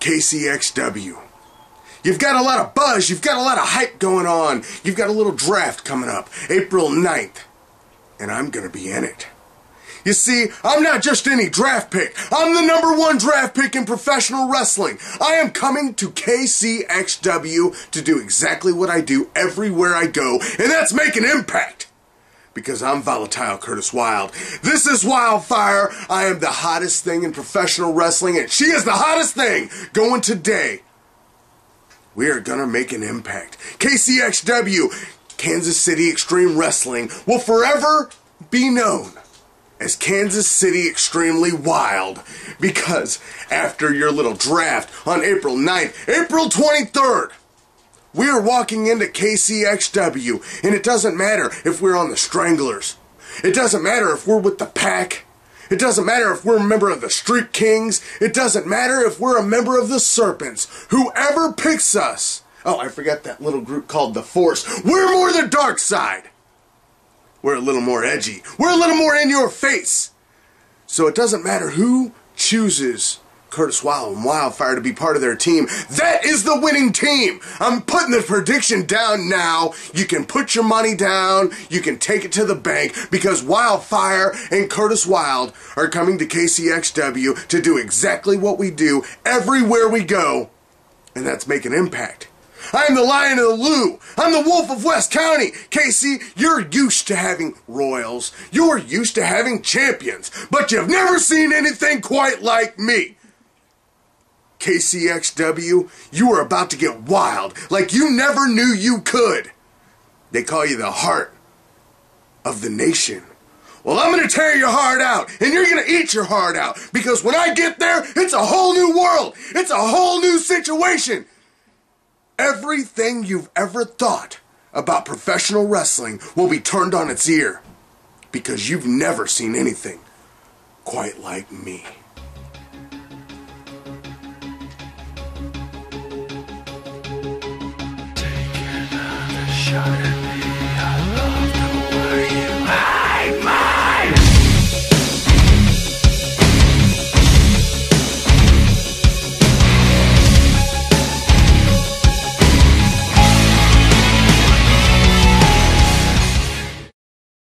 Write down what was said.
KCXW. You've got a lot of buzz, you've got a lot of hype going on, you've got a little draft coming up, April 9th, and I'm gonna be in it. You see, I'm not just any draft pick, I'm the #1 draft pick in professional wrestling. I am coming to KCXW to do exactly what I do everywhere I go, and that's make an impact. Because I'm Volatile Curtis Wild. This is Wildfire. I am the hottest thing in professional wrestling, and she is the hottest thing going today. We are gonna make an impact. KCXW, Kansas City Extreme Wrestling, will forever be known as Kansas City Extremely Wild, because after your little draft on April 9th, April 23rd, we are walking into KCXW, and it doesn't matter if we're on the Stranglers. It doesn't matter if we're with the Pack. It doesn't matter if we're a member of the Street Kings. It doesn't matter if we're a member of the Serpents. Whoever picks us. Oh, I forgot that little group called the Force. We're more the dark side. We're a little more edgy. We're a little more in your face. So it doesn't matter who chooses Curtis Wild and Wildfire to be part of their team. That is the winning team. I'm putting the prediction down now. You can put your money down. You can take it to the bank, because Wildfire and Curtis Wild are coming to KCXW to do exactly what we do everywhere we go, and that's make an impact. I'm the Lion of the Lou. I'm the Wolf of West County. Casey, you're used to having royals. You're used to having champions, but you've never seen anything quite like me. KCXW, you are about to get wild like you never knew you could. They call you the heart of the nation. Well, I'm going to tear your heart out, and you're going to eat your heart out, because when I get there, it's a whole new world. It's a whole new situation. Everything you've ever thought about professional wrestling will be turned on its ear, because you've never seen anything quite like me. Shut it.